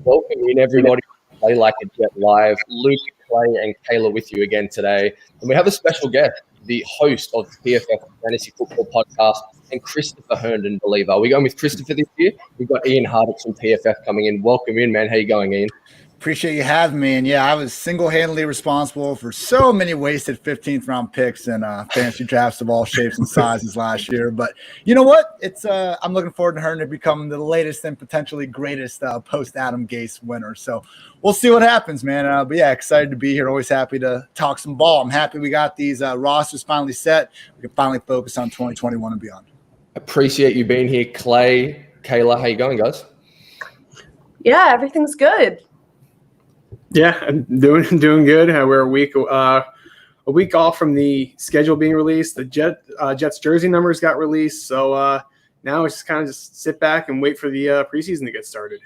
Welcome in, everybody. Play Like a Jet Live. Luke, Clay, and Kayla with you again today. And we have a special guest, the host of PFF Fantasy Football Podcast, and Christopher Herndon, believer. Are we going with Christopher this year? We've got Ian Hartitz from PFF coming in. Welcome in, man. How you going, Ian? Appreciate you having me. And yeah, I was single-handedly responsible for so many wasted 15th round picks and fantasy drafts of all shapes and sizes last year. But you know what? It's I'm looking forward to her to become the latest and potentially greatest post Adam Gase winner. So we'll see what happens, man. But yeah, excited to be here. Always happy to talk some ball. I'm happy we got these rosters finally set. We can finally focus on 2021 and beyond. Appreciate you being here, Clay. Kayla, how you going, guys? Yeah, everything's good. Yeah, I'm doing good. We're a week off from the schedule being released. The Jets jersey numbers got released, so now it's just kind of just sit back and wait for the preseason to get started.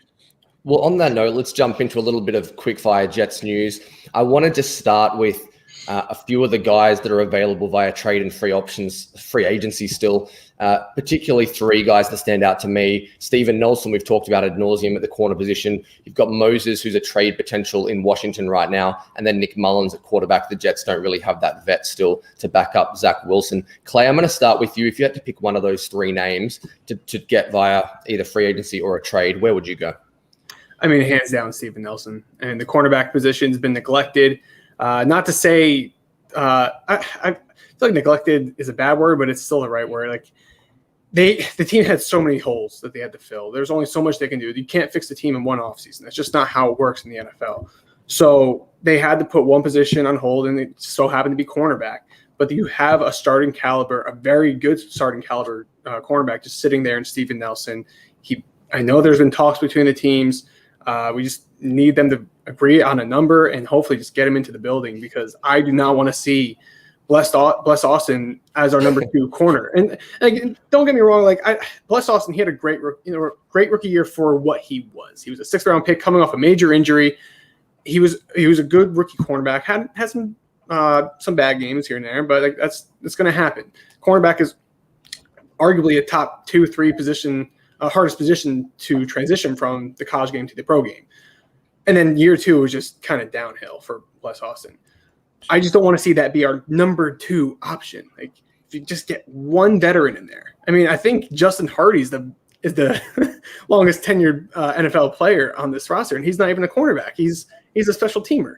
Well, on that note, let's jump into a little bit of quickfire Jets news. I wanted to start with a few of the guys that are available via trade and free agency still, particularly three guys that stand out to me. Steven Nelson, we've talked about ad nauseum at the corner position. You've got Moses, who's a trade potential in Washington right now, and then Nick Mullins at quarterback. The Jets don't really have that vet still to back up Zach Wilson. Clay, I'm going to start with you. If you had to pick one of those three names to get via either free agency or a trade, where would you go? I mean, hands down, Steven Nelson. And the cornerback position's been neglected. Not to say I feel like neglected is a bad word, but it's still the right word. Like the team had so many holes that they had to fill. There's only so much they can do. You can't fix the team in one offseason. That's just not how it works in the NFL. So they had to put one position on hold, and it so happened to be cornerback. But you have a starting caliber, a very good starting caliber cornerback just sitting there in Steven Nelson. I know there's been talks between the teams. We just need them to agree on a number and hopefully just get him into the building, because I do not want to see Bless Austin as our number two corner. And don't get me wrong, Bless Austin, he had a great rookie year for what he was. He was a 6th round pick coming off a major injury. He was a good rookie cornerback. Had some bad games here and there, but that's going to happen. Cornerback is arguably a top 2-3 position. Hardest position to transition from the college game to the pro game. And then year 2 was just kind of downhill for Bless Austin. I just don't want to see that be our number 2 option. Like, if you just get one veteran in there. I mean, I think Justin Hardy is the longest tenured NFL player on this roster, and he's not even a cornerback. He's a special teamer.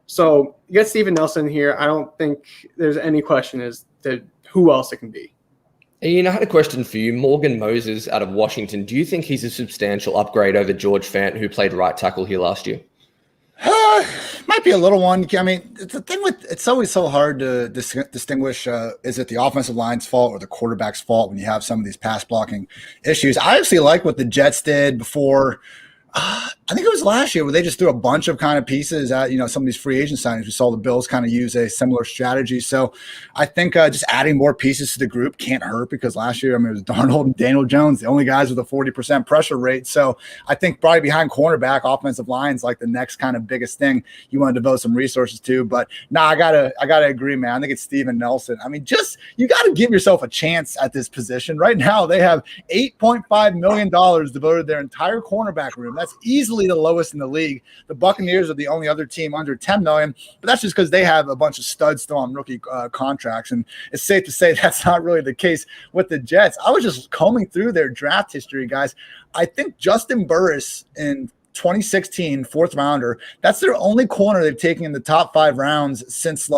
So you get Steven Nelson here. I don't think there's any question as to who else it can be. Ian, I had a question for you. Morgan Moses out of Washington. Do you think he's a substantial upgrade over George Fant, who played right tackle here last year? Might be a little one. I mean, the thing with it's always so hard to distinguish is it the offensive line's fault or the quarterback's fault when you have some of these pass blocking issues. I actually like what the Jets did before. I think it was last year where they just threw a bunch of kind of pieces at, some of these free agent signings. We saw the Bills kind of use a similar strategy. So I think just adding more pieces to the group can't hurt, because last year, it was Darnold and Daniel Jones, the only guys with a 40% pressure rate. So I think probably behind cornerback, offensive line's like the next kind of biggest thing you want to devote some resources to. But I gotta agree, man. I think it's Steven Nelson. I mean, you got to give yourself a chance at this position. Right now, they have $8.5 million devoted to their entire cornerback room. That's easily the lowest in the league. The Buccaneers are the only other team under $10 million, but that's just because they have a bunch of studs still on rookie contracts. And it's safe to say that's not really the case with the Jets. I was just combing through their draft history, guys. I think Justin Burris in 2016, 4th rounder, that's their only corner they've taken in the top 5 rounds since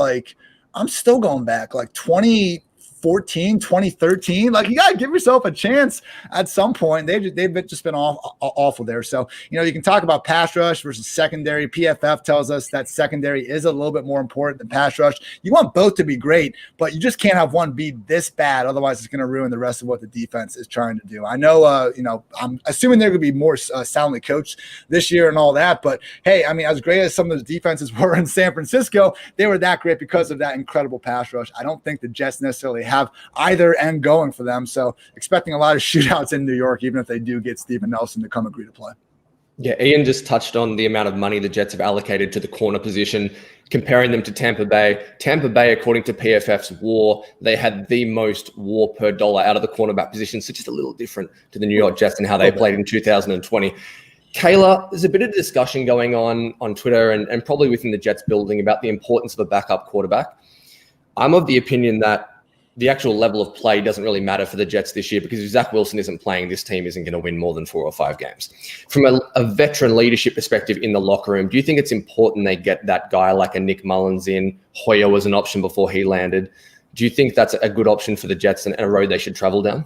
I'm still going back 2014, 2013. You got to give yourself a chance at some point. They've just been awful there. So, you can talk about pass rush versus secondary. PFF tells us that secondary is a little bit more important than pass rush. You want both to be great, but you just can't have one be this bad. Otherwise, it's going to ruin the rest of what the defense is trying to do. I know, I'm assuming they're going to be more soundly coached this year and all that. But, hey, I mean, as great as some of the defenses were in San Francisco, they were that great because of that incredible pass rush. I don't think the Jets necessarily have either end going for them. So expecting a lot of shootouts in New York, even if they do get Steven Nelson to come agree to play. Yeah, Ian just touched on the amount of money the Jets have allocated to the corner position, comparing them to Tampa Bay. Tampa Bay, according to PFF's WAR, they had the most WAR per dollar out of the cornerback position. So just a little different to the New York Jets and how they played in 2020. Kayla, there's a bit of discussion going on Twitter and probably within the Jets building about the importance of a backup quarterback. I'm of the opinion that the actual level of play doesn't really matter for the Jets this year, because if Zach Wilson isn't playing, this team isn't going to win more than 4 or 5 games. From a veteran leadership perspective in the locker room, do you think it's important they get that guy like a Nick Mullins in? Hoyer was an option before he landed. Do you think that's a good option for the Jets and a road they should travel down?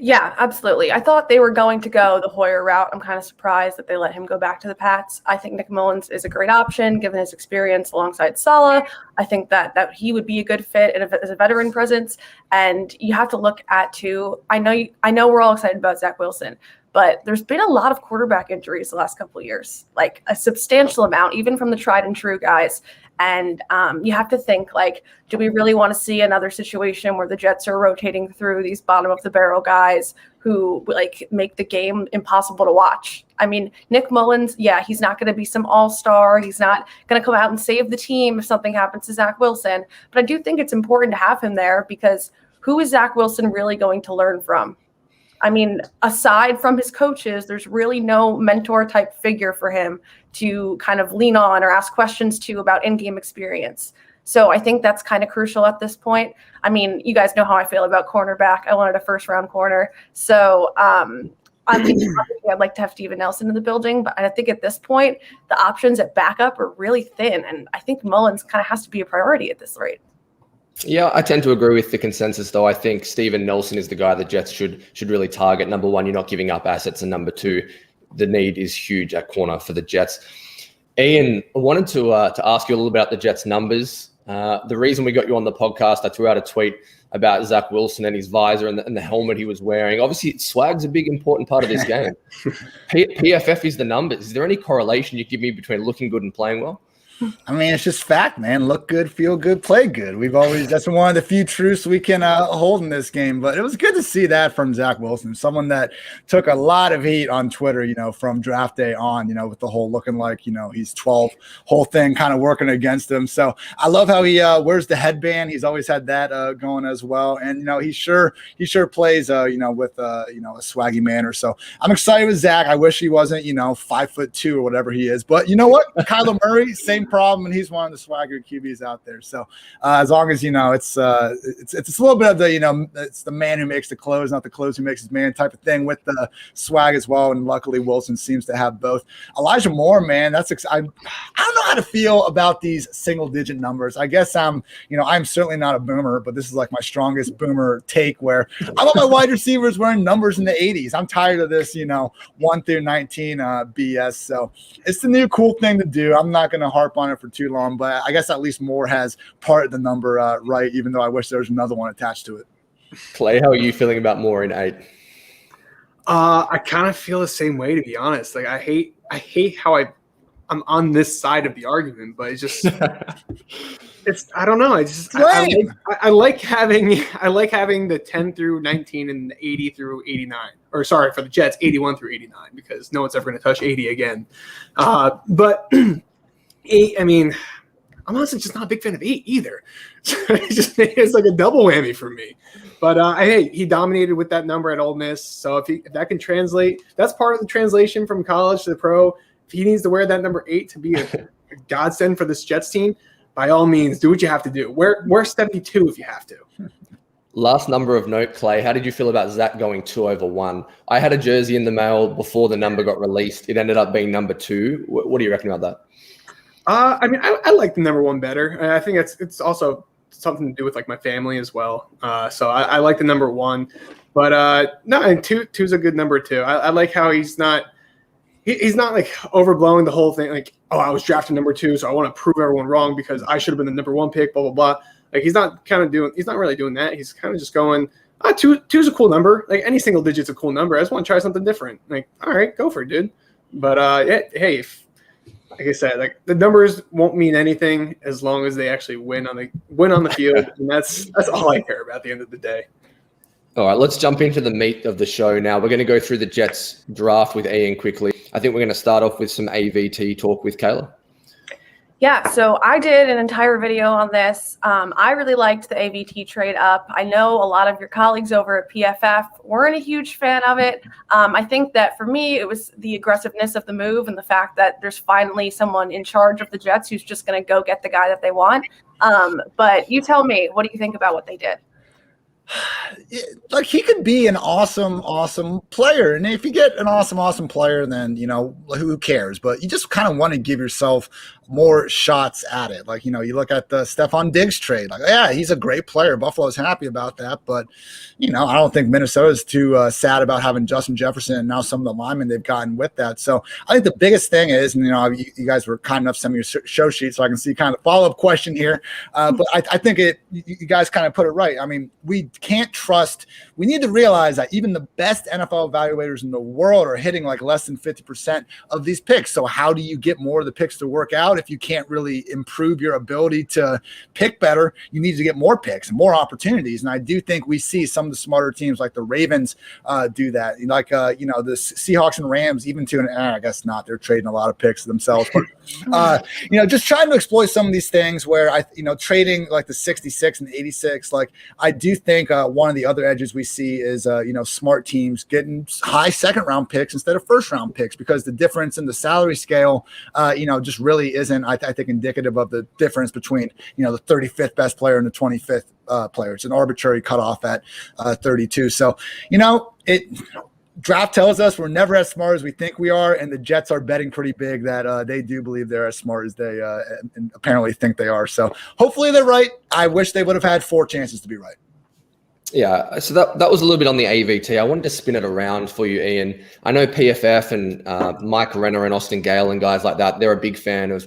Yeah, absolutely. I thought they were going to go the Hoyer route. I'm kind of surprised that they let him go back to the Pats. I think Nick Mullins is a great option given his experience alongside Saleh. I think that he would be a good fit as a veteran presence. And you have to look at too. I know we're all excited about Zach Wilson, but there's been a lot of quarterback injuries the last couple of years, like a substantial amount, even from the tried and true guys. And you have to think, like, do we really want to see another situation where the Jets are rotating through these bottom of the barrel guys who like make the game impossible to watch? I mean, Nick Mullins, yeah, he's not going to be some all-star. He's not going to come out and save the team if something happens to Zach Wilson. But I do think it's important to have him there, because who is Zach Wilson really going to learn from? I mean, aside from his coaches, there's really no mentor type figure for him to kind of lean on or ask questions to about in-game experience. So I think that's kind of crucial at this point. I mean, you guys know how I feel about cornerback. I wanted a first-round corner. So I'm thinking I'd like to have Steven Nelson in the building, but I think at this point, the options at backup are really thin, and I think Mullins kind of has to be a priority at this rate. Yeah, I tend to agree with the consensus, though. I think Steven Nelson is the guy the Jets should really target. Number one, you're not giving up assets, and number two, the need is huge at corner for the Jets. Ian, I wanted to ask you a little about the Jets' numbers. The reason we got you on the podcast, I threw out a tweet about Zach Wilson and his visor and the helmet he was wearing. Obviously, swag's a big, important part of this game. PFF is the numbers. Is there any correlation you give me between looking good and playing well? I mean, it's just fact, man. Look good, feel good, play good. That's one of the few truths we can hold in this game. But it was good to see that from Zach Wilson, someone that took a lot of heat on Twitter, from draft day on, with the whole looking like, he's 12, whole thing kind of working against him. So I love how he wears the headband. He's always had that going as well. And, he sure plays, with, a swaggy manner. So I'm excited with Zach. I wish he wasn't, 5'2" or whatever he is. But you know what? Kyler Murray, same problem, and he's one of the swagger QBs out there. So as long as it's a little bit of the it's the man who makes the clothes, not the clothes who makes his man type of thing with the swag as well. And luckily Wilson seems to have both. Elijah Moore, man, I don't know how to feel about these single digit numbers. I guess I'm certainly not a boomer, but this is like my strongest boomer take where I want my wide receivers wearing numbers in the 80s. I'm tired of this 1 through 19 BS. So it's the new cool thing to do. I'm not going to harp on it for too long, but I guess at least Moore has part of the number right, even though I wish there was another one attached to it. Clay, how are you feeling about Moore in 8? I kind of feel the same way, to be honest. Like I hate how I'm on this side of the argument, but it's just I don't know. I like having the 10 through 19 and the 80 through 89. Or sorry, for the Jets, 81 through 89, because no one's ever going to touch 80 again. But 8, I mean, I'm honestly just not a big fan of 8 either. It's like a double whammy for me. But hey, he dominated with that number at Ole Miss. So if that can translate, that's part of the translation from college to the pro. If he needs to wear that number 8 to be a godsend for this Jets team, by all means, do what you have to do. Wear 72 if you have to. Last number of note, Clay, how did you feel about Zach going 2 over 1? I had a jersey in the mail before the number got released. It ended up being number 2. What do you reckon about that? I mean, I like the number 1 better. And I think it's also something to do with like my family as well. So I like the number 1, but no, and 2 is a good number too. I like how he's not like overblowing the whole thing. Like, oh, I was drafted number 2, so I want to prove everyone wrong because I should have been the number 1 pick, blah, blah, blah. Like he's not really doing that. He's kind of just going, 2 is a cool number. Like any single digit's a cool number. I just want to try something different. Like, all right, go for it, dude. But hey, like I said, like the numbers won't mean anything as long as they actually win on the field, and that's all I care about at the end of the day. All right, let's jump into the meat of the show now. We're going to go through the Jets draft with Ian quickly. I think we're going to start off with some AVT talk with Kayla. Yeah, so I did an entire video on this. I really liked the AVT trade up. I know a lot of your colleagues over at PFF weren't a huge fan of it. I think that for me, it was the aggressiveness of the move and the fact that there's finally someone in charge of the Jets who's just going to go get the guy that they want. But you tell me, what do you think about what they did? Like, he could be an awesome player, and if you get an awesome player, then who cares? But you just kind of want to give yourself more shots at it. Like, you look at the Stephon Diggs trade. Like, yeah, he's a great player. Buffalo's happy about that, but I don't think Minnesota's too sad about having Justin Jefferson and now some of the linemen they've gotten with that. So I think the biggest thing is, and you guys were kind enough to send me your show sheet so I can see kind of follow-up question here. But I think you guys kind of put it right. I mean, we can't trust. We need to realize that even the best NFL evaluators in the world are hitting like less than 50% of these picks. So how do you get more of the picks to work out if you can't really improve your ability to pick better? You need to get more picks and more opportunities. And I do think we see some of the smarter teams like the Ravens do that. Like, the Seahawks and Rams, even to I guess not. They're trading a lot of picks themselves. But, just trying to exploit some of these things where trading like the 66 and 86, like I do think one of the other edges we see is, smart teams getting high second round picks instead of first round picks, because the difference in the salary scale, just really isn't, I think, indicative of the difference between, the 35th best player and the 25th player. It's an arbitrary cutoff at 32. So, draft tells us we're never as smart as we think we are, and the Jets are betting pretty big that they do believe they're as smart as they and apparently think they are. So hopefully they're right. I wish they would have had 4 chances to be right. Yeah, so that was a little bit on the AVT. I wanted to spin it around for you, Ian. I know PFF and Mike Renner and Austin Gale and guys like that, they're a big fan of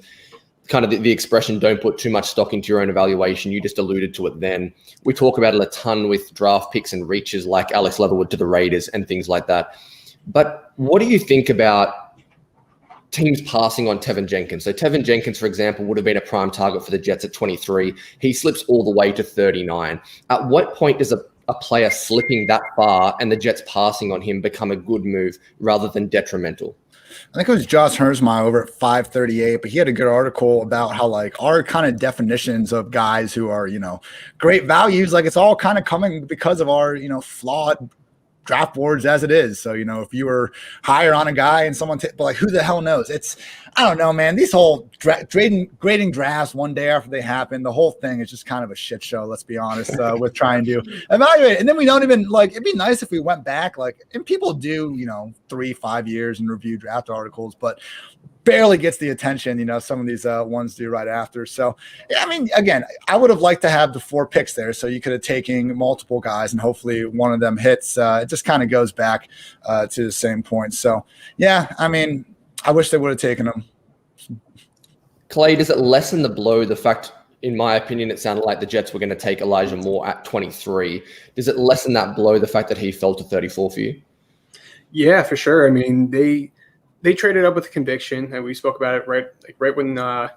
kind of the expression, don't put too much stock into your own evaluation. You just alluded to it then. We talk about it a ton with draft picks and reaches like Alex Leatherwood to the Raiders and things like that. But what do you think about teams passing on Tevin Jenkins? So Tevin Jenkins, for example, would have been a prime target for the Jets at 23. He slips all the way to 39. At what point does a player slipping that far and the Jets passing on him become a good move rather than detrimental? I think it was Josh Hersmeyer over at 538, but he had a good article about how like our kind of definitions of guys who are, great values, like it's all kind of coming because of our, flawed draft boards as it is. So, if you were higher on a guy and someone, but like, who the hell knows? I don't know, man. These whole grading drafts one day after they happen, the whole thing is just kind of a shit show. Let's be honest, with trying to evaluate it. And then we don't even it'd be nice if we went back, and people do, 3-5 years and review draft articles, but barely gets the attention, some of these ones do right after. So, I mean, again, I would have liked to have the 4 picks there so you could have taken multiple guys and hopefully one of them hits. It just kind of goes back to the same point. So, yeah, I mean, I wish they would have taken them. Clay, does it lessen the blow, the fact, in my opinion, it sounded like the Jets were going to take Elijah Moore at 23. Does it lessen that blow, the fact that he fell to 34 for you? Yeah, for sure. I mean, they traded up with conviction, and we spoke about it right when the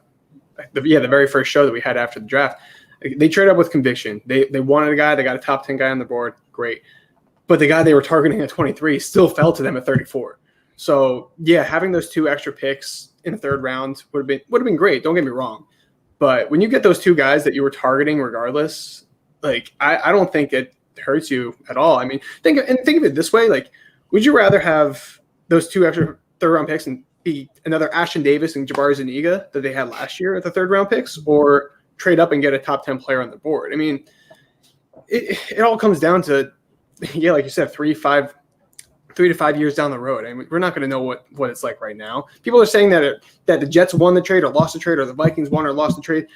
very first show that we had after the draft. They traded up with conviction. They wanted a guy. They got a top 10 guy on the board. Great. But the guy they were targeting at 23 still fell to them at 34. So, yeah, having those 2 extra picks in the 3rd round would have been great. Don't get me wrong. But when you get those 2 guys that you were targeting regardless, I don't think it hurts you at all. I mean, think of it this way. Would you rather have those 2 extra 3rd round picks and be another Ashton Davis and Jabari Zuniga that they had last year at the 3rd round picks, or trade up and get a top 10 player on the board? I mean, it all comes down to, like you said, 3 to 5 years down the road. I mean, we're not going to know what it's like right now. People are saying that the Jets won the trade or lost the trade, or the Vikings won or lost the trade.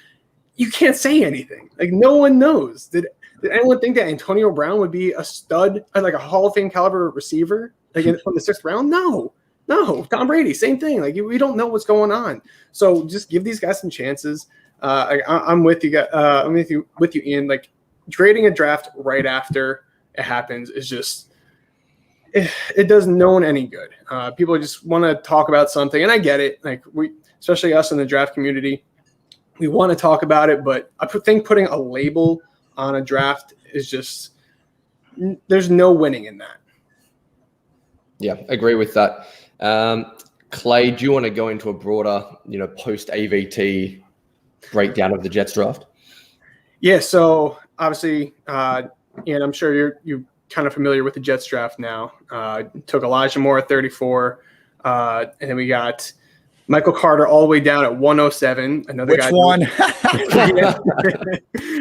You can't say anything. No one knows. Did anyone think that Antonio Brown would be a stud, like a Hall of Fame caliber receiver, from the 6th round? No. Tom Brady, same thing. We don't know what's going on. So just give these guys some chances. I'm with you. I'm with you, Ian. Trading a draft right after it happens is just it does no one any good. People just want to talk about something, and I get it. Especially us in the draft community, we want to talk about it, but I think putting a label on a draft is just there's no winning in that. Yeah, agree with that. Clay, do you want to go into a broader, post AVT breakdown of the Jets draft? Yeah, so obviously, and I'm sure you're kind of familiar with the Jets draft now. Took Elijah Moore at 34, and then we got Michael Carter all the way down at 107. Another Which guy. one?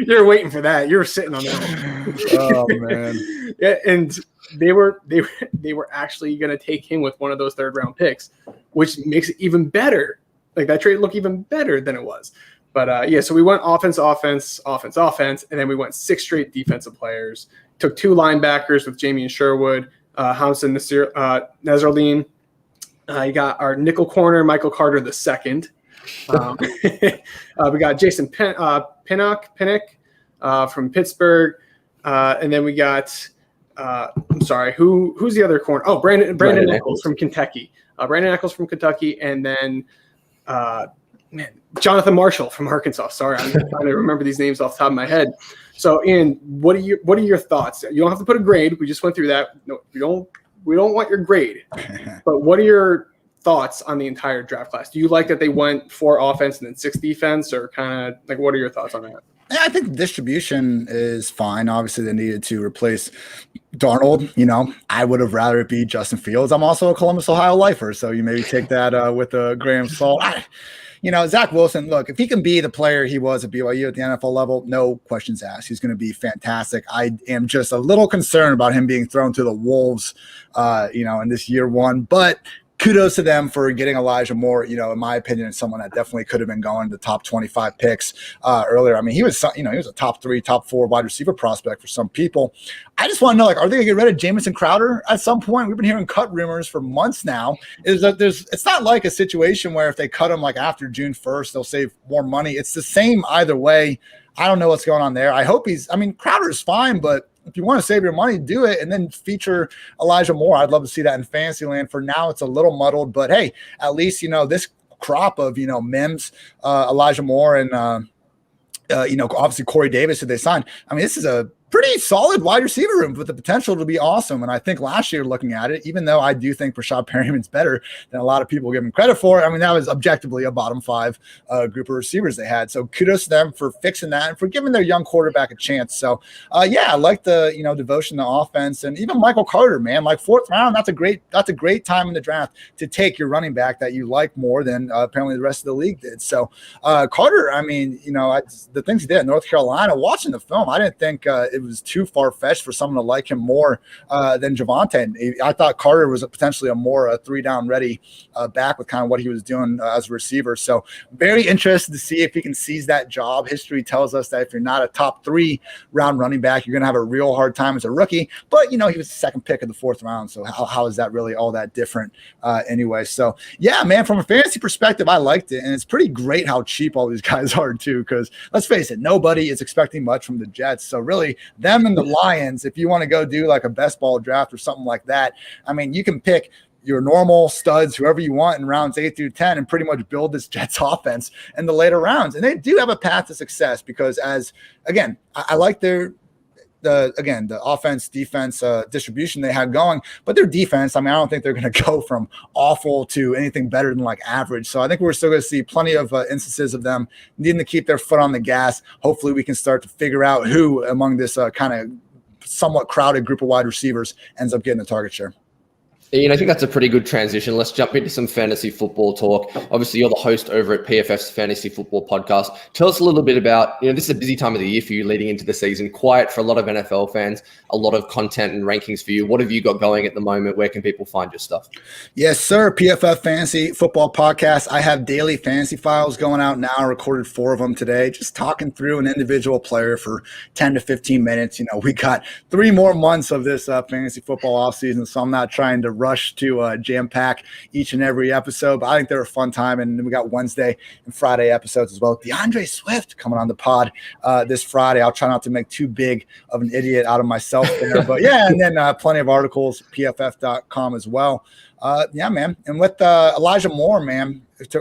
You're waiting for that. You're sitting on that. Oh man. Yeah, and they were actually going to take him with one of those third round picks, which makes it even better. Like that trade looked even better than it was. But so we went offense, and then we went 6 straight defensive players. Took 2 linebackers with Jamie and Sherwood, Hamza Nazarline. You got our nickel corner, Michael Carter II. We got Jason Pinnock from Pittsburgh, and then we got who's the other corner? Oh, Brandon Eccles from Kentucky. And then Jonathan Marshall from Arkansas. Sorry, I'm trying to remember these names off the top of my head. So, Ian, what are your thoughts? You don't have to put a grade. We just went through that. No, we don't want your grade. But what are your thoughts on the entire draft class? Do you like that they went 4 offense and then 6 defense, or kind of like what are your thoughts on that? Yeah, I think the distribution is fine. Obviously, they needed to replace Darnold. You know, I would have rather it be Justin Fields. I'm also a Columbus, Ohio lifer, so you maybe take that with a grain of salt. Zach Wilson, look, if he can be the player he was at BYU at the NFL level, no questions asked. He's going to be fantastic. I am just a little concerned about him being thrown to the wolves, in this year 1. But kudos to them for getting Elijah Moore, in my opinion, someone that definitely could have been going to the top 25 picks earlier. I mean, he was a top 3, top 4 wide receiver prospect for some people. I just want to know, are they going to get rid of Jamison Crowder at some point? We've been hearing cut rumors for months now. It's not like a situation where if they cut him after June 1st, they'll save more money. It's the same either way. I don't know what's going on there. I hope Crowder is fine, but if you want to save your money, do it and then feature Elijah Moore. I'd love to see that in Fantasyland. For now, it's a little muddled, but hey, at least, this crop of, Mims, Elijah Moore, and, obviously Corey Davis, who they signed. I mean, this is a pretty solid wide receiver room with the potential to be awesome. And I think last year, looking at it, even though I do think Rashad Perriman's better than a lot of people give him credit for, that was objectively a bottom 5 group of receivers they had. So kudos to them for fixing that and for giving their young quarterback a chance. So I like the devotion to offense, and even Michael Carter, man, 4th round. That's a great time in the draft to take your running back that you like more than apparently the rest of the league did. So Carter, the things he did at North Carolina, watching the film, I didn't think it was too far-fetched for someone to like him more than Javonte. I thought Carter was potentially a more 3-down ready back with kind of what he was doing as a receiver. So very interested to see if he can seize that job. History tells us that if you're not a top 3 round running back, you're going to have a real hard time as a rookie. But, he was the 2nd pick of the 4th round. So how is that really all that different anyway? So, yeah, man, from a fantasy perspective, I liked it. And it's pretty great how cheap all these guys are, too, because let's face it, nobody is expecting much from the Jets. So really, them and the Lions, if you want to go do a best ball draft or something like that, you can pick your normal studs, whoever you want in rounds 8 through 10, and pretty much build this Jets offense in the later rounds. And they do have a path to success because I like the offense defense distribution they had going, but their defense, I don't think they're going to go from awful to anything better than average. So I think we're still going to see plenty of instances of them needing to keep their foot on the gas. Hopefully we can start to figure out who among this kind of somewhat crowded group of wide receivers ends up getting the target share. Ian, I think that's a pretty good transition. Let's jump into some fantasy football talk. Obviously, you're the host over at PFF's Fantasy Football Podcast. Tell us a little bit about, this is a busy time of the year for you leading into the season. Quiet for a lot of NFL fans, a lot of content and rankings for you. What have you got going at the moment? Where can people find your stuff? Yes, sir. PFF Fantasy Football Podcast. I have daily fantasy files going out now. I recorded 4 of them today, just talking through an individual player for 10 to 15 minutes. We got 3 more months of this fantasy football offseason, so I'm not trying to rush to jam-pack each and every episode, but I think they're a fun time. And then we got Wednesday and Friday episodes as well. DeAndre Swift coming on the pod this Friday. I'll try not to make too big of an idiot out of myself there, but yeah, and then plenty of articles, pff.com as well. Yeah, man. And with Elijah Moore, man,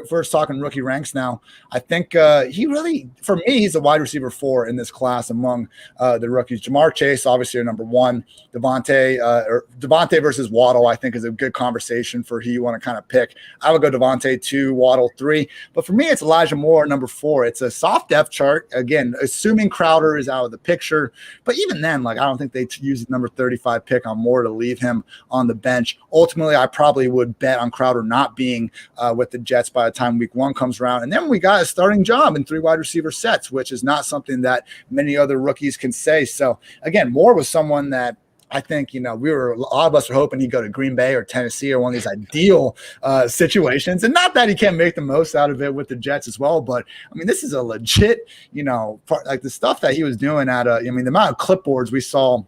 first talking rookie ranks now, I think he really, for me, he's a wide receiver 4 in this class among the rookies. Jamar Chase, obviously, are number 1. Devontae versus Waddle, I think, is a good conversation for who you want to kind of pick. I would go Devontae 2, Waddle 3. But for me, it's Elijah Moore, number 4. It's a soft depth chart. Again, assuming Crowder is out of the picture. But even then, I don't think they use the number 35 pick on Moore to leave him on the bench. Ultimately, I probably would bet on Crowder not being with the Jets by the time week 1 comes around. And then we got a starting job in 3 wide receiver sets, which is not something that many other rookies can say. So again, Moore was someone that I think, a lot of us were hoping he'd go to Green Bay or Tennessee or one of these ideal situations. And not that he can't make the most out of it with the Jets as well. But I mean, this is a legit, the stuff that he was doing at the amount of clipboards we saw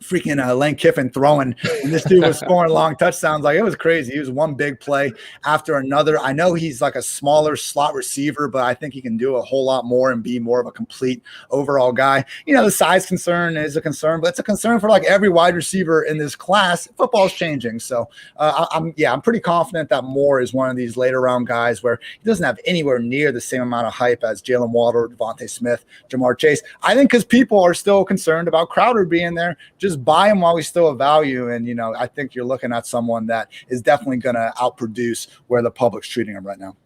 freaking Lane Kiffin throwing when this dude was scoring long touchdowns. It was crazy. He was one big play after another. I know he's like a smaller slot receiver, but I think he can do a whole lot more and be more of a complete overall guy. The size concern is a concern, but it's a concern for every wide receiver in this class. Football's changing. So I'm pretty confident that Moore is one of these later round guys where he doesn't have anywhere near the same amount of hype as Jalen Waddle, Devontae Smith, Jamar Chase. I think because people are still concerned about Crowder being there, just buy him while we still have value. And, I think you're looking at someone that is definitely going to outproduce where the public's treating him right now.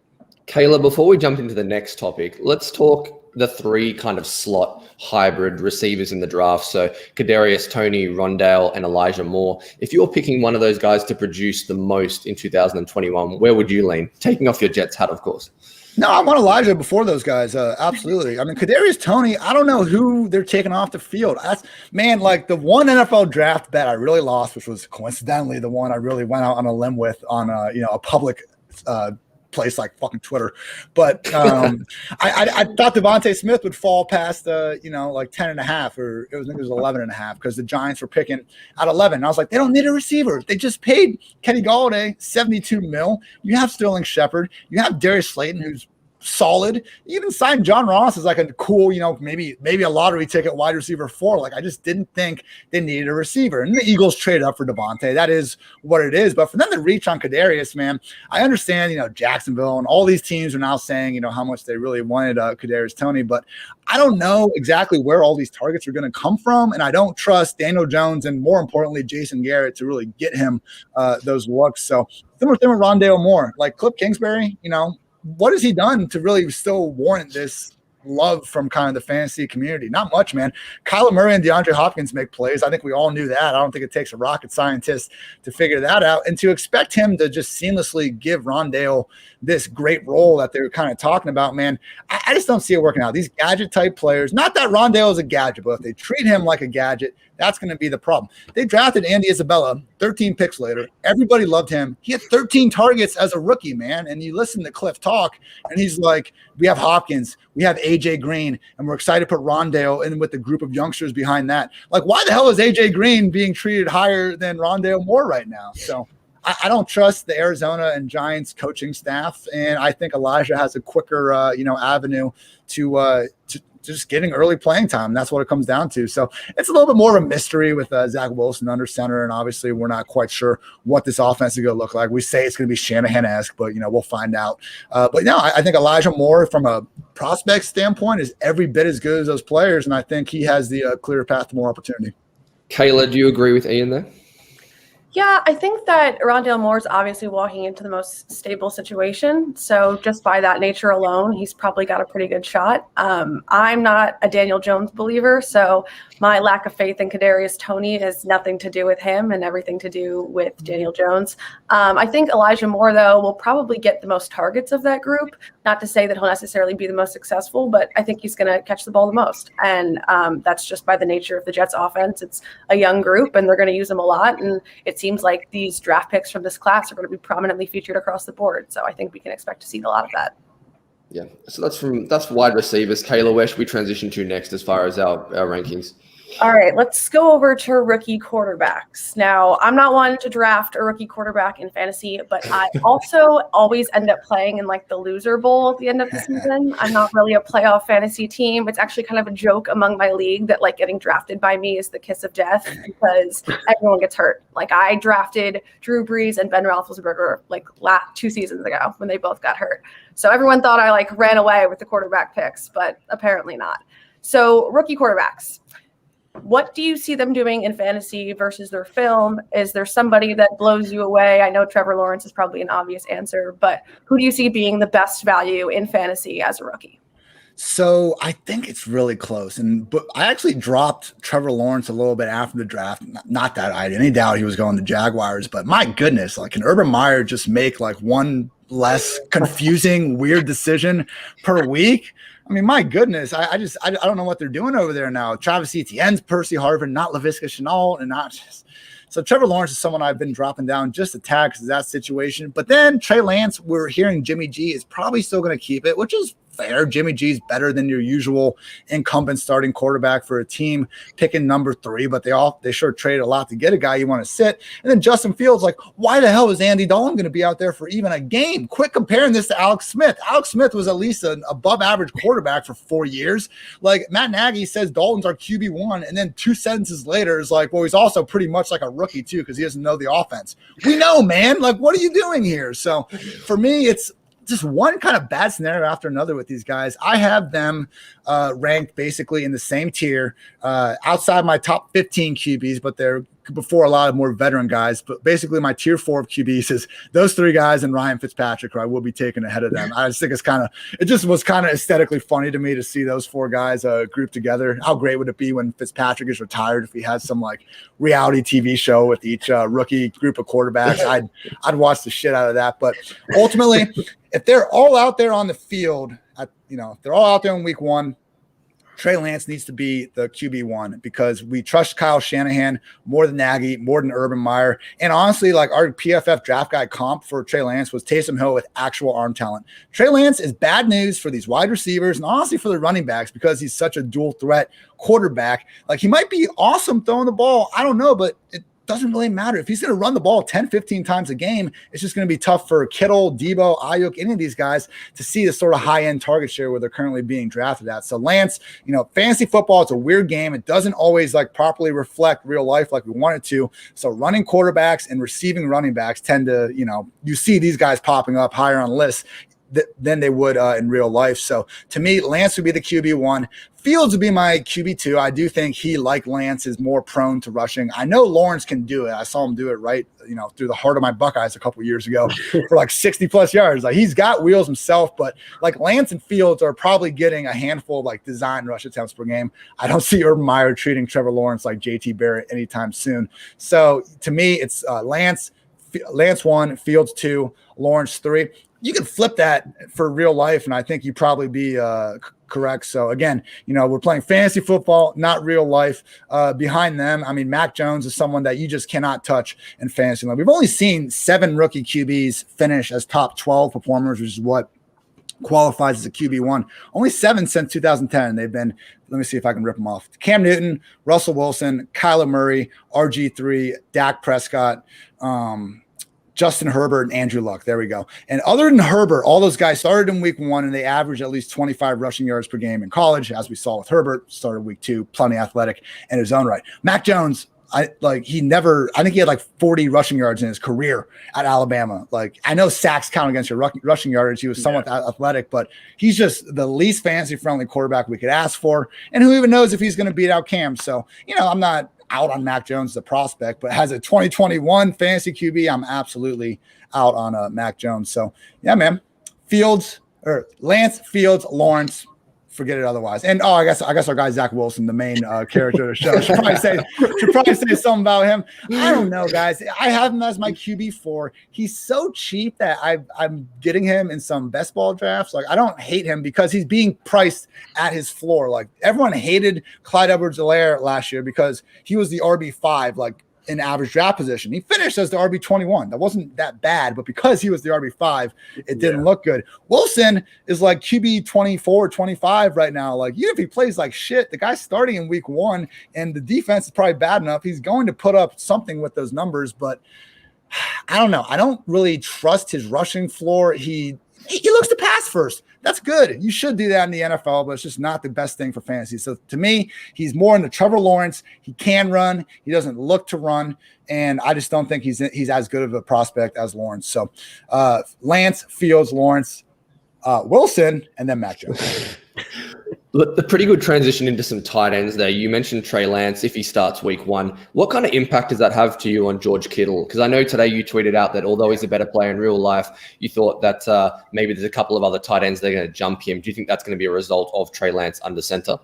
Kayla, before we jump into the next topic, let's talk the 3 kind of slot hybrid receivers in the draft. So Kadarius Toney, Rondale, and Elijah Moore. If you're picking one of those guys to produce the most in 2021, where would you lean? Taking off your Jets hat, of course. No, I want Elijah before those guys. Absolutely. I mean, Kadarius Toney, I don't know who they're taking off the field. The one NFL draft bet I really lost, which was coincidentally the one I really went out on a limb with on a public place like fucking Twitter. But I thought Devontae Smith would fall past 10.5, or I think it was 11.5, because the Giants were picking at 11. And I was like, they don't need a receiver. They just paid Kenny Golladay $72 million. You have Sterling Shepard. You have Darius Slayton, who's solid. You even signed John Ross as a cool, maybe a lottery ticket wide receiver 4. I just didn't think they needed a receiver. And the Eagles traded up for Devontae. That is what it is. But for them to reach on Kadarius, man, I understand, Jacksonville and all these teams are now saying, how much they really wanted Kadarius Toney. But I don't know exactly where all these targets are going to come from. And I don't trust Daniel Jones and, more importantly, Jason Garrett to really get him those looks. So similar thing with Rondale Moore. Cliff Kingsbury, what has he done to really still warrant this love from kind of the fantasy community? Not much, man. Kyler Murray and DeAndre Hopkins make plays. I think we all knew that. I don't think it takes a rocket scientist to figure that out. And to expect him to just seamlessly give Rondale this great role that they were kind of talking about, man, I just don't see it working out. These gadget type players, not that Rondale is a gadget, but if they treat him like a gadget, that's going to be the problem. They drafted Andy Isabella 13 picks later. Everybody loved him. He had 13 targets as a rookie, man. And you listen to Cliff talk, and he's like, we have Hopkins, we have AJ Green, and we're excited to put Rondale in with the group of youngsters behind that. Why the hell is AJ Green being treated higher than Rondale Moore right now? So I don't trust the Arizona and Giants coaching staff, and I think Elijah has a quicker, avenue to just getting early playing time. That's what it comes down to. So it's a little bit more of a mystery with Zach Wilson under center, and obviously we're not quite sure what this offense is going to look like. We say it's going to be Shanahan-esque, but we'll find out. But no, I think Elijah Moore, from a prospect standpoint, is every bit as good as those players, and I think he has the clear path to more opportunity. Kayla, do you agree with Ian there? Yeah, I think that Rondale Moore is obviously walking into the most stable situation. So just by that nature alone, he's probably got a pretty good shot. I'm not a Daniel Jones believer, so my lack of faith in Kadarius Toney has nothing to do with him and everything to do with Daniel Jones. I think Elijah Moore, though, will probably get the most targets of that group. Not to say that he'll necessarily be the most successful, but I think he's going to catch the ball the most. And that's just by the nature of the Jets offense. It's a young group, and they're going to use him a lot. And it seems like these draft picks from this class are going to be prominently featured across the board. So I think we can expect to see a lot of that. Yeah. So that's wide receivers. Kayla, where should we transition to next as far as our rankings? All right, let's go over to rookie quarterbacks. Now, I'm not one to draft a rookie quarterback in fantasy, but I also always end up playing in like the loser bowl at the end of the season. I'm not really a playoff fantasy team. It's actually kind of a joke among my league that like getting drafted by me is the kiss of death because everyone gets hurt. Like I drafted Drew Brees and Ben Roethlisberger like 2 seasons ago when they both got hurt. So everyone thought I like ran away with the quarterback picks, but apparently not. So rookie quarterbacks. What do you see them doing in fantasy versus their film? Is there somebody that blows you away? I know Trevor Lawrence is probably an obvious answer, but who do you see being the best value in fantasy as a rookie? So I think it's really close. But I actually dropped Trevor Lawrence a little bit after the draft. Not that I had any doubt he was going to Jaguars, but my goodness, like can Urban Meyer just make like one less confusing, weird decision per week? I mean, my goodness, I don't know what they're doing over there now. Travis Etienne's Percy Harvin, not Laviska Shenault, and not just. So Trevor Lawrence is someone I've been dropping down just a tad because of that situation. But then Trey Lance, we're hearing Jimmy G is probably still going to keep it, which is fair. Jimmy G's better than your usual incumbent starting quarterback for a team picking number 3, but they sure trade a lot to get a guy you want to sit. And then Justin Fields, like, why the hell is Andy Dalton going to be out there for even a game? Quit comparing this to Alex Smith. Alex Smith was at least an above average quarterback for 4 years. Like Matt Nagy says Dalton's our QB1, and then 2 sentences later is like, well, he's also pretty much like a rookie too because he doesn't know the offense. We know, man. Like, what are you doing here? So for me, it's just one kind of bad scenario after another with these guys. I have them ranked basically in the same tier outside my top 15 QBs, but they're before a lot of more veteran guys. But basically my tier 4 of QBs is those 3 guys and Ryan Fitzpatrick, who I will be taking ahead of them. I just think it just was kind of aesthetically funny to me to see those 4 guys grouped together. How great would it be when Fitzpatrick is retired if he has some like reality TV show with each rookie group of quarterbacks? I'd watch the shit out of that. But ultimately, if they're all out there on the field, if they're all out there in week 1, Trey Lance needs to be the QB1 because we trust Kyle Shanahan more than Nagy, more than Urban Meyer. And honestly, like our PFF draft guy comp for Trey Lance was Taysom Hill with actual arm talent. Trey Lance is bad news for these wide receivers and honestly for the running backs because he's such a dual threat quarterback. Like he might be awesome throwing the ball. I don't know, but it doesn't really matter. If he's going to run the ball 10, 15 times a game, it's just going to be tough for Kittle, Debo, Ayuk, any of these guys to see the sort of high-end target share where they're currently being drafted at. So Lance, fantasy football, it's a weird game. It doesn't always like properly reflect real life like we want it to. So running quarterbacks and receiving running backs tend to, you see these guys popping up higher on lists than they would in real life. So to me, Lance would be the QB1. Fields would be my QB2. I do think he, like Lance, is more prone to rushing. I know Lawrence can do it. I saw him do it right, through the heart of my Buckeyes a couple years ago for like 60 plus yards. Like he's got wheels himself, but like Lance and Fields are probably getting a handful of like design rush attempts per game. I don't see Urban Meyer treating Trevor Lawrence like JT Barrett anytime soon. So to me, it's Lance 1, Fields 2, Lawrence 3. You can flip that for real life, and I think you'd probably be correct. So again, we're playing fantasy football, not real life. Behind them, I mean, Mac Jones is someone that you just cannot touch in fantasy. We've only seen 7 rookie QBs finish as top 12 performers, which is what qualifies as a QB1. Only 7 since 2010. They've been, let me see if I can rip them off. Cam Newton, Russell Wilson, Kyler Murray, RG3, Dak Prescott, Justin Herbert, and Andrew Luck. There we go. And other than Herbert, all those guys started in week 1 and they averaged at least 25 rushing yards per game in college, as we saw with Herbert. Started week 2, plenty athletic in his own right. Mac Jones, I think he had like 40 rushing yards in his career at Alabama. Like I know sacks count against your rushing yardage. He was somewhat athletic, but he's just the least fantasy friendly quarterback we could ask for. And who even knows if he's going to beat out Cam. So, I'm not out on Mac Jones, the prospect, but as a 2021 fantasy QB, I'm absolutely out on Mac Jones. So yeah, man, Lance, Fields, Lawrence, forget it otherwise. And I guess our guy Zach Wilson, the main character of the show, should probably say something about him. I don't know, guys. I have him as my QB4. He's so cheap that I'm getting him in some best ball drafts. Like I don't hate him because he's being priced at his floor. Like everyone hated Clyde Edwards-Helaire last year because he was the RB5. Like in average draft position. He finished as the RB21. That wasn't that bad, but because he was the RB5, it didn't look good. Wilson is like QB 24, 25 right now. Like, even if he plays like shit, the guy's starting in week 1, and the defense is probably bad enough. He's going to put up something with those numbers, but I don't know. I don't really trust his rushing floor. He looks to pass first. That's good. You should do that in the NFL, but it's just not the best thing for fantasy. So to me, he's more in the Trevor Lawrence. He can run. He doesn't look to run. And I just don't think he's as good of a prospect as Lawrence. So Lance, Fields, Lawrence, Wilson, and then Mac Jones. The pretty good transition into some tight ends there. You mentioned Trey Lance if he starts week 1. What kind of impact does that have to you on George Kittle? Because I know today you tweeted out that although he's a better player in real life, you thought that maybe there's a couple of other tight ends that are going to jump him. Do you think that's going to be a result of Trey Lance under center?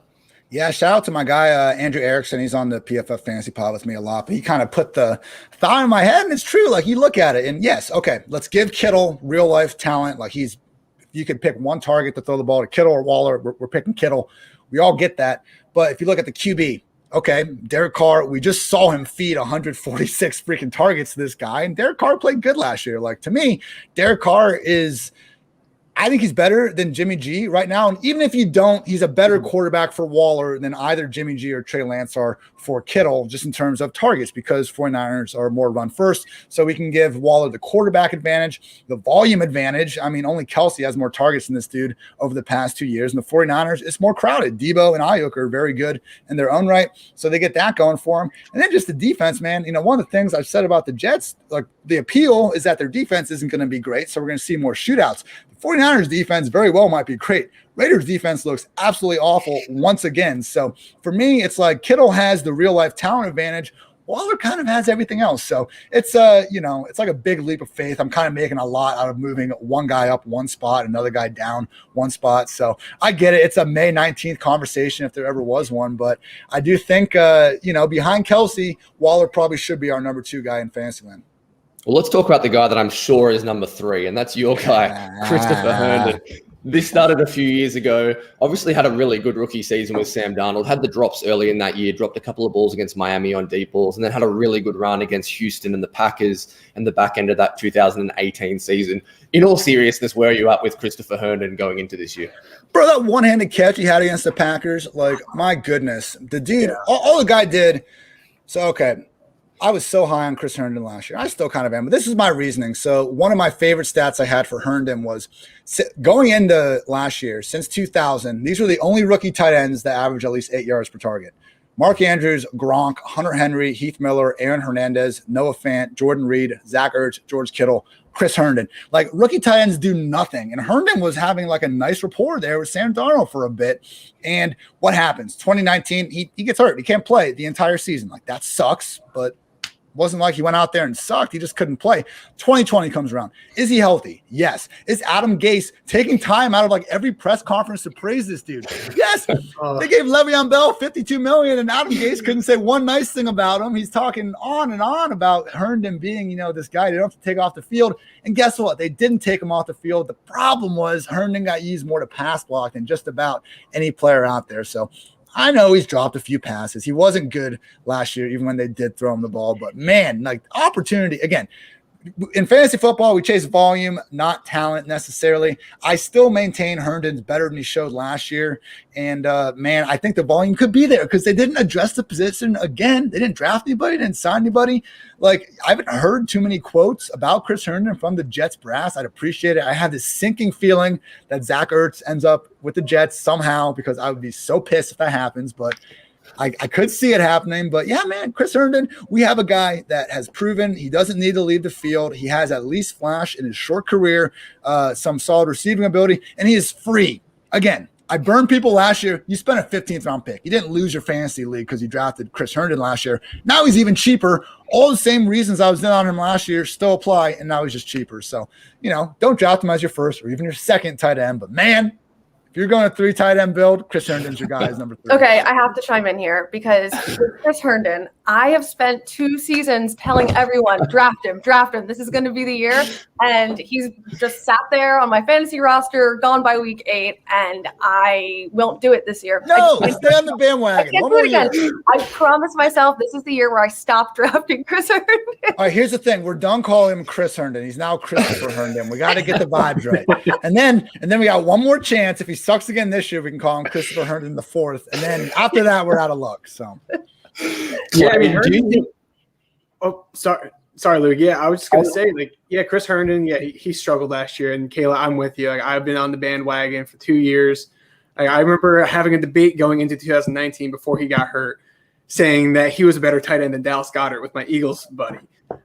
Yeah, shout out to my guy, Andrew Erickson. He's on the PFF Fantasy Pod with me a lot, but he kind of put the thought in my head, and it's true. Like, you look at it, and yes, okay, let's give Kittle real-life talent. Like, you could pick one target to throw the ball to Kittle or Waller. We're picking Kittle. We all get that. But if you look at the QB, okay, Derek Carr, we just saw him feed 146 freaking targets to this guy, and Derek Carr played good last year. Like, to me, Derek Carr I think he's better than Jimmy G right now. And even if you don't, he's a better quarterback for Waller than either Jimmy G or Trey Lance are for Kittle, just in terms of targets, because 49ers are more run first. So we can give Waller the quarterback advantage, the volume advantage. I mean, only Kelsey has more targets than this dude over the past 2 years. And the 49ers, it's more crowded. Debo and Ayuk are very good in their own right. So they get that going for them. And then just the defense, man. You know, one of the things I've said about the Jets, like, the appeal is that their defense isn't going to be great. So we're going to see more shootouts. 49ers defense very well might be great. Raiders defense looks absolutely awful once again. So for me, it's like Kittle has the real life talent advantage. Waller kind of has everything else. So it's it's like a big leap of faith. I'm kind of making a lot out of moving one guy up one spot, another guy down one spot. So I get it. It's a May 19th conversation if there ever was one, but I do think, behind Kelsey, Waller probably should be our number 2 guy in Fantasyland. Well, let's talk about the guy that I'm sure is number 3, and that's your guy, Christopher Herndon. This started a few years ago. Obviously had a really good rookie season with Sam Darnold. Had the drops early in that year, dropped a couple of balls against Miami on deep balls, and then had a really good run against Houston and the Packers and the back end of that 2018 season. In all seriousness, where are you at with Christopher Herndon going into this year? Bro, that one-handed catch he had against the Packers, like, my goodness. The dude, all the guy did. So, okay. I was so high on Chris Herndon last year. I still kind of am, but this is my reasoning. So one of my favorite stats I had for Herndon was going into last year, since 2000, these were the only rookie tight ends that average at least 8 yards per target. Mark Andrews, Gronk, Hunter Henry, Heath Miller, Aaron Hernandez, Noah Fant, Jordan Reed, Zach Ertz, George Kittle, Chris Herndon. Like, rookie tight ends do nothing. And Herndon was having like a nice rapport there with Sam Darnold for a bit. And what happens? 2019, he gets hurt. He can't play the entire season. Like, that sucks, but wasn't like he went out there and sucked. He just couldn't play. 2020 comes around. Is he healthy? Yes. Is Adam Gase taking time out of like every press conference to praise this dude? Yes. They gave Le'Veon Bell $52 million, and Adam Gase couldn't say one nice thing about him. He's talking on and on about Herndon being, this guy they don't have to take off the field. And guess what? They didn't take him off the field. The problem was Herndon got used more to pass block than just about any player out there. So I know he's dropped a few passes. He wasn't good last year, even when they did throw him the ball. But, man, like, opportunity. Again, in fantasy football, we chase volume, not talent necessarily. I still maintain Herndon's better than he showed last year. And, man, I think the volume could be there because they didn't address the position again. They didn't draft anybody, didn't sign anybody. Like, I haven't heard too many quotes about Chris Herndon from the Jets brass. I'd appreciate it. I have this sinking feeling that Zach Ertz ends up with the Jets somehow, because I would be so pissed if that happens. But I could see it happening. But, yeah, man, Chris Herndon, we have a guy that has proven he doesn't need to leave the field. He has at least flash in his short career, some solid receiving ability, and he is free. Again, I burned people last year. You spent a 15th round pick. You didn't lose your fantasy league because you drafted Chris Herndon last year. Now he's even cheaper. All the same reasons I was in on him last year still apply, and now he's just cheaper. So, don't draft him as your first or even your second tight end. But, man, if you're going a 3 tight end build, Chris Herndon's your guy as number 3. Okay, I have to chime in here because with Chris Herndon, I have spent 2 seasons telling everyone, draft him. This is going to be the year. And he's just sat there on my fantasy roster, gone by week 8, and I won't do it this year. No, stay on the bandwagon. I can't do it again. I promise myself this is the year where I stop drafting Chris Herndon. All right, here's the thing. We're done calling him Chris Herndon. He's now Christopher Herndon. We got to get the vibes right. And then we got one more chance. If he sucks again this year, we can call him Christopher Herndon the 4th. And then after that, we're out of luck. So. Yeah, I mean, do you think? Oh, sorry, Luke. Yeah, I was just gonna say, like, yeah, Chris Herndon. Yeah, he struggled last year, and Kayla, I'm with you. Like, I've been on the bandwagon for 2 years. I remember having a debate going into 2019 before he got hurt, saying that he was a better tight end than Dallas Goedert with my Eagles buddy.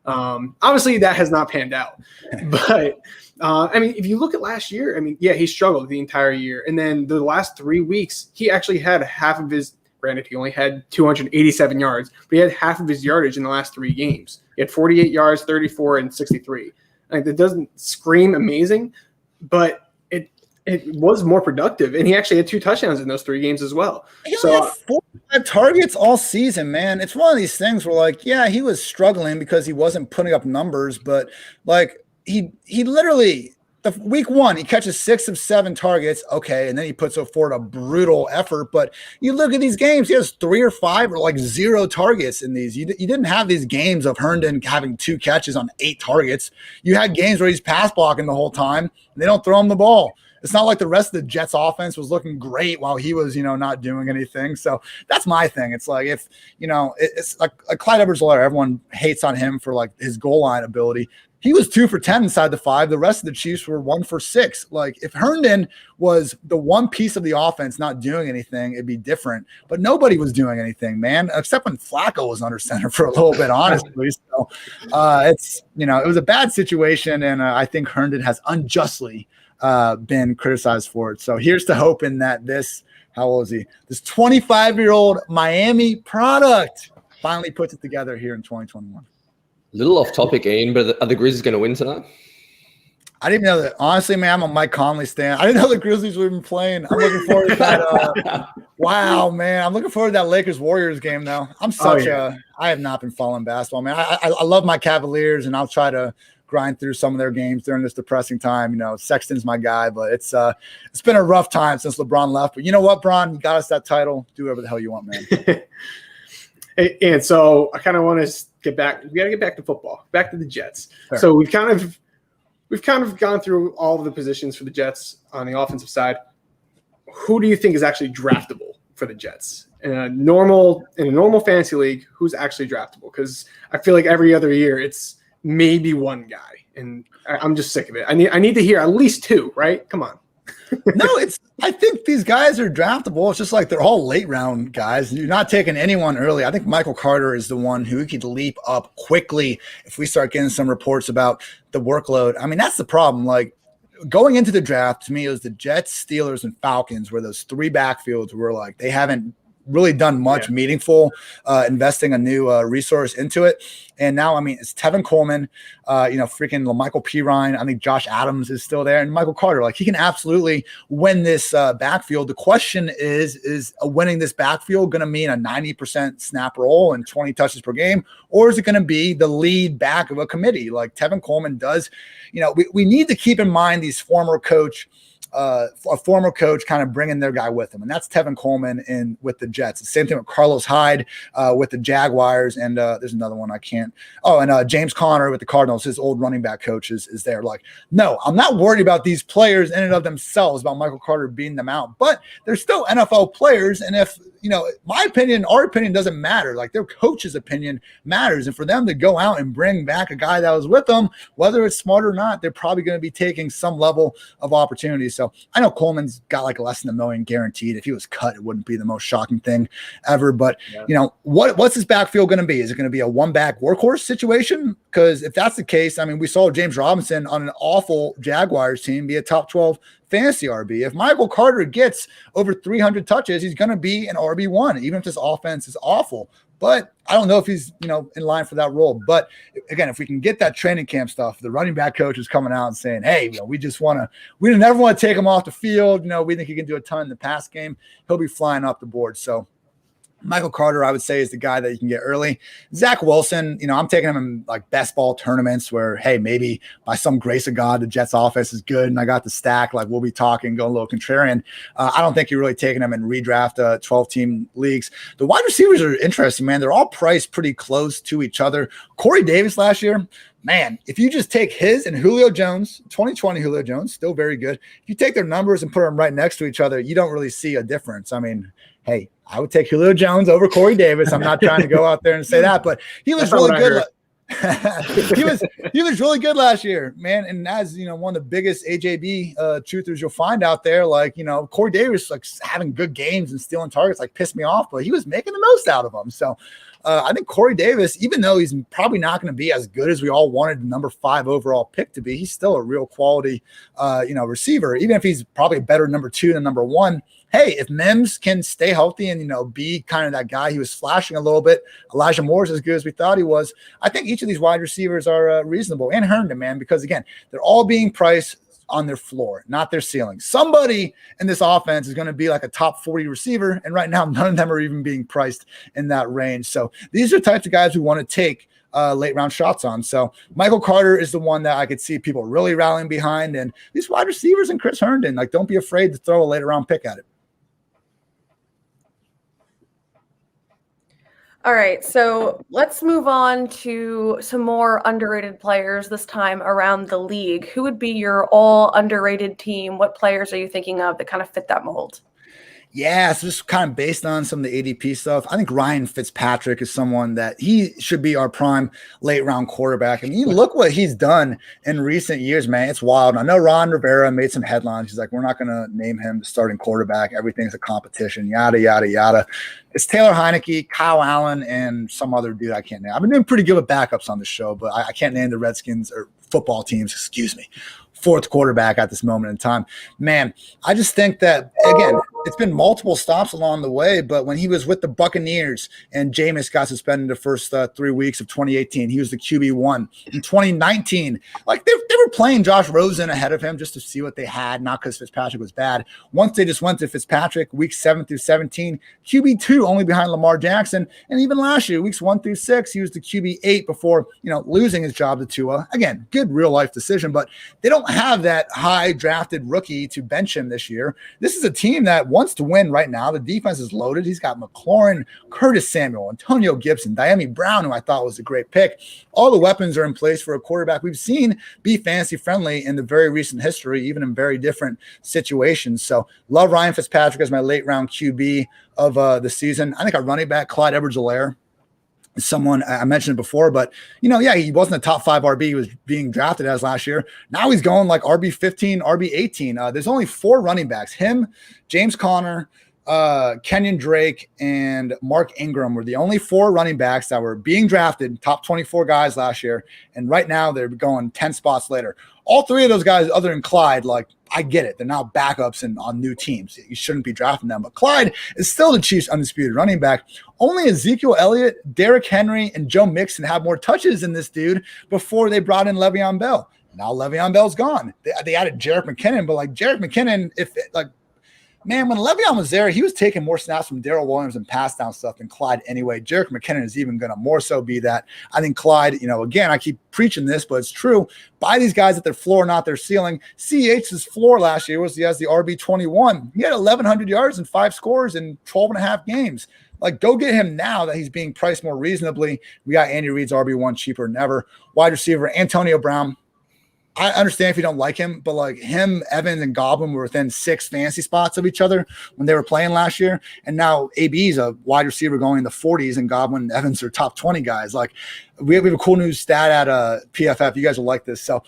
Obviously, that has not panned out, but I mean, if you look at last year, I mean, yeah, he struggled the entire year, and then the last 3 weeks, he actually had half of his. Granted, he only had 287 yards, but he had half of his yardage in the last 3 games. He had 48 yards, 34, and 63. Like, that doesn't scream amazing, but it was more productive, and he actually had 2 touchdowns in those 3 games as well. He only had 45 targets all season, man. It's one of these things where, like, yeah, he was struggling because he wasn't putting up numbers, but like he literally. Week 1, he catches 6 of 7 targets. Okay. And then he puts forward a brutal effort. But you look at these games, he has 3 or 5 or like 0 targets in these. You didn't have these games of Herndon having 2 catches on 8 targets. You had games where he's pass blocking the whole time and they don't throw him the ball. It's not like the rest of the Jets offense was looking great while he was, not doing anything. So that's my thing. It's like, if, it's like Clyde Edwards-Helaire, everyone hates on him for like his goal line ability. He was 2 for 10 inside the 5. The rest of the Chiefs were 1 for 6. Like, if Herndon was the one piece of the offense not doing anything, it'd be different. But nobody was doing anything, man, except when Flacco was under center for a little bit, honestly. So it's, it was a bad situation. And I think Herndon has unjustly been criticized for it. So here's to hoping that this 25-year-old Miami product finally puts it together here in 2021. Little off topic, Ian, but are the Grizzlies going to win tonight? I didn't know that. Honestly, man, I'm a Mike Conley stan. I didn't know the Grizzlies were even playing. I'm looking forward to that. Wow, man. I'm looking forward to that Lakers-Warriors game, though. I have not been following basketball, man. I love my Cavaliers, and I'll try to grind through some of their games during this depressing time. Sexton's my guy, but it's been a rough time since LeBron left. But you know what, Bron? You got us that title. Do whatever the hell you want, man. And so I kind of want to get back. We got to get back to football, back to the Jets. Fair. So we've kind of gone through all of the positions for the Jets on the offensive side. Who do you think is actually draftable for the Jets in a normal fantasy league? Who's actually draftable? Because I feel like every other year it's maybe one guy, and I'm just sick of it. I need to hear at least 2. Right? Come on. No, I think these guys are draftable. It's just like they're all late round guys. You're not taking anyone early. I think Michael Carter is the one who could leap up quickly if we start getting some reports about the workload. I mean, that's the problem. Like, going into the draft, to me, it was the Jets, Steelers, and Falcons where those 3 backfields were like, they haven't really done much meaningful investing a new resource into it. And now, I mean, it's Tevin Coleman, freaking LaMichael Pirine. I think Josh Adams is still there, and Michael Carter. Like, he can absolutely win this backfield. The question is winning this backfield going to mean a 90% snap roll and 20 touches per game, or is it going to be the lead back of a committee like Tevin Coleman does? We need to keep in mind these former coach kind of bringing their guy with him, and that's Tevin Coleman with the Jets. The same thing with Carlos Hyde with the Jaguars, and there's another one I can't. Oh, and James Conner with the Cardinals. His old running back coach is there. Like, no, I'm not worried about these players in and of themselves, about Michael Carter beating them out, but they're still NFL players, and if my opinion, our opinion doesn't matter. Like, their coach's opinion matters. And for them to go out and bring back a guy that was with them, whether it's smart or not, they're probably going to be taking some level of opportunity. So I know Coleman's got like less than $1 million guaranteed. If he was cut, it wouldn't be the most shocking thing ever. But, what's his backfield going to be? Is it going to be a one-back workhorse situation? Because if that's the case, I mean, we saw James Robinson on an awful Jaguars team be a top 12 fantasy RB. If Michael Carter gets over 300 touches, he's going to be an RB1, even if this offense is awful. But I don't know if he's, in line for that role. But again, if we can get that training camp stuff, the running back coach is coming out and saying, hey, we never want to take him off the field. We think he can do a ton in the pass game. He'll be flying up the board. So Michael Carter, I would say, is the guy that you can get early. Zach Wilson, I'm taking him in like best ball tournaments where, hey, maybe by some grace of God, the Jets offense is good and I got the stack. Like we'll be talking, going a little contrarian. I don't think you're really taking him in redraft 12-team leagues. The wide receivers are interesting, man. They're all priced pretty close to each other. Corey Davis last year, man, if you just take his and Julio Jones, 2020 Julio Jones, still very good. If you take their numbers and put them right next to each other, you don't really see a difference. I mean, hey, I would take Julio Jones over Corey Davis. I'm not trying to go out there and say that, but he was really good. he was really good last year, man. And as one of the biggest AJB truthers you'll find out there, like Corey Davis like having good games and stealing targets like pissed me off, but he was making the most out of them. So I think Corey Davis, even though he's probably not going to be as good as we all wanted the number 5 overall pick to be, he's still a real quality receiver. Even if he's probably a better number 2 than number 1. Hey, if Mims can stay healthy and, be kind of that guy, he was flashing a little bit. Elijah Moore's as good as we thought he was. I think each of these wide receivers are reasonable. And Herndon, man, because, again, they're all being priced on their floor, not their ceiling. Somebody in this offense is going to be like a top 40 receiver, and right now none of them are even being priced in that range. So these are types of guys we want to take late round shots on. So Michael Carter is the one that I could see people really rallying behind, and these wide receivers and Chris Herndon, like don't be afraid to throw a later round pick at it. All right, so let's move on to some more underrated players this time around the league. Who would be your all underrated team? What players are you thinking of that kind of fit that mold? Yeah, so just kind of based on some of the ADP stuff, I think Ryan Fitzpatrick is someone that he should be our prime late round quarterback. I mean, you look what he's done in recent years, man. It's wild. I know Ron Rivera made some headlines. He's like, we're not going to name him the starting quarterback. Everything's a competition, yada, yada, yada. It's Taylor Heineke, Kyle Allen, and some other dude I can't name. I've been doing pretty good with backups on the show, but I can't name the Redskins or football teams, excuse me. 4th quarterback at this moment in time. Man, I just think that, again, it's been multiple stops along the way, but when he was with the Buccaneers and Jameis got suspended the first 3 weeks of 2018, he was the QB1. In 2019, like they were playing Josh Rosen ahead of him just to see what they had, not because Fitzpatrick was bad. Once they just went to Fitzpatrick, weeks 7 through 17, QB2 only behind Lamar Jackson. And even last year, weeks 1 through 6, he was the QB8 before, losing his job to Tua. Again, good real life decision, but they don't have that high drafted rookie to bench him this year. This is a team that wants to win right now. The defense is loaded. He's got McLaurin, Curtis Samuel, Antonio Gibson, Diami Brown, who I thought was a great pick. All the weapons are in place for a quarterback we've seen be fantasy friendly in the very recent history, even in very different situations. So love Ryan Fitzpatrick as my late round QB of the season. I think our running back, Clyde Edwards-Helaire, someone I mentioned it before, but he wasn't a top 5 RB he was being drafted as last year. Now he's going like RB 15, RB 18. There's only 4 running backs. Him, James Conner, Kenyon Drake, and Mark Ingram were the only 4 running backs that were being drafted, top 24 guys last year. And right now they're going 10 spots later. All 3 of those guys, other than Clyde, like I get it. They're now backups on new teams. You shouldn't be drafting them. But Clyde is still the Chiefs' undisputed running back. Only Ezekiel Elliott, Derrick Henry, and Joe Mixon have more touches than this dude before they brought in Le'Veon Bell. Now Le'Veon Bell's gone. They added Jerick McKinnon, but like Jerick McKinnon, man, when Le'Veon was there, he was taking more snaps from Darrell Williams and pass down stuff than Clyde anyway. Jerick McKinnon is even going to more so be that. I think Clyde, again, I keep preaching this, but it's true. Buy these guys at their floor, not their ceiling. CH's floor last year was he has the RB21. He had 1,100 yards and 5 scores in 12 and a half games. Like, go get him now that he's being priced more reasonably. We got Andy Reid's RB1 cheaper than ever. Wide receiver, Antonio Brown. I understand if you don't like him, but like him, Evans, and Godwin were within 6 fantasy spots of each other when they were playing last year. And now AB's a wide receiver going in the 40s, and Godwin and Evans are top 20 guys. Like, we have a cool new stat at PFF. You guys will like this. So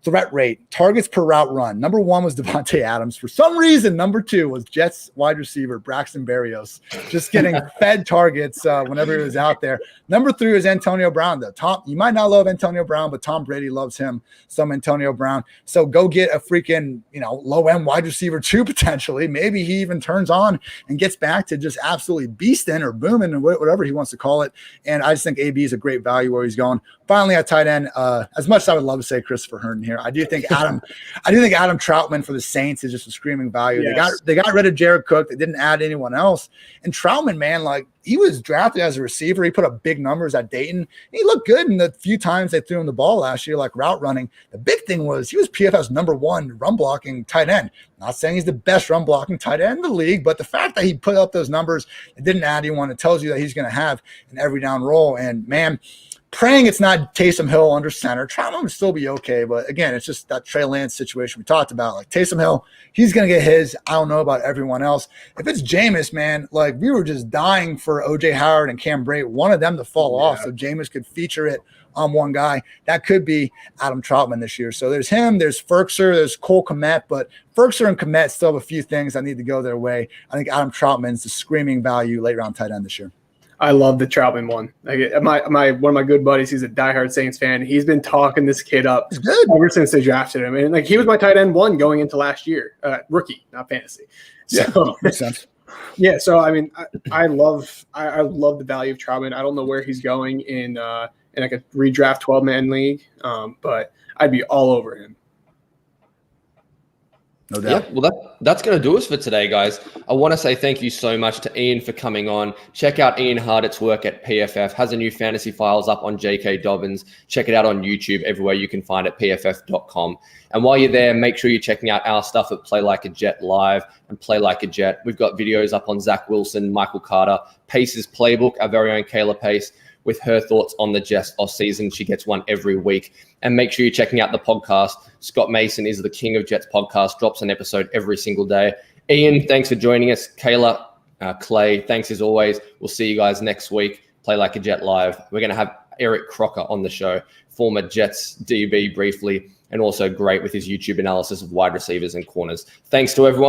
threat rate, targets per route run. Number 1 was Devontae Adams. For some reason, number 2 was Jets wide receiver Braxton Berrios, just getting fed targets whenever he was out there. Number 3 was Antonio Brown, though. You might not love Antonio Brown, but Tom Brady loves him, some Antonio Brown. So go get a freaking, low-end wide receiver 2 potentially. Maybe he even turns on and gets back to just absolutely beasting or booming or whatever he wants to call it. And I just think AB is a great value where he's going. Finally, at tight end, as much as I would love to say Chris Christopher Herndon here. I do think Adam Troutman for the Saints is just a screaming value. Yes. They got rid of Jared Cook. They didn't add anyone else. And Troutman, man, like he was drafted as a receiver. He put up big numbers at Dayton. He looked good in the few times they threw him the ball last year, like route running. The big thing was he was PFF's #1 run blocking tight end. Not saying he's the best run blocking tight end in the league, but the fact that he put up those numbers, it didn't add anyone. It tells you that he's going to have an every down role. And man, praying it's not Taysom Hill under center. Troutman would still be okay, but again, it's just that Trey Lance situation we talked about. Like Taysom Hill, he's going to get his. I don't know about everyone else. If it's Jameis, man, like we were just dying for O.J. Howard and Cam Brate, one of them to fall off so Jameis could feature it on one guy. That could be Adam Troutman this year. So there's him, there's Ferkser, there's Cole Kmet, but Ferkser and Kmet still have a few things that need to go their way. I think Adam Troutman's the screaming value late round tight end this year. I love the Troutman one. One of my good buddies, he's a diehard Saints fan. He's been talking this kid up ever since they drafted him. And like he was my tight end 1 going into last year, rookie, not fantasy. So, makes sense. Yeah, so I mean, I love the value of Troutman. I don't know where he's going in like a redraft 12-man league, but I'd be all over him. No doubt. Yeah, well, that's going to do us for today, guys. I want to say thank you so much to Ian for coming on. Check out Ian Hartitz' work at PFF. Has a new fantasy files up on J.K. Dobbins. Check it out on YouTube, everywhere you can find it, pff.com. And while you're there, make sure you're checking out our stuff at Play Like a Jet Live and Play Like a Jet. We've got videos up on Zach Wilson, Michael Carter, Pace's Playbook, our very own Kayla Pace, with her thoughts on the Jets off season. She gets one every week. And make sure you're checking out the podcast. Scott Mason is the king of Jets podcast, drops an episode every single day. Ian, thanks for joining us. Kayla, Clay, thanks as always. We'll see you guys next week. Play Like a Jet Live. We're going to have Eric Crocker on the show, former Jets DB briefly, and also great with his YouTube analysis of wide receivers and corners. Thanks to everyone.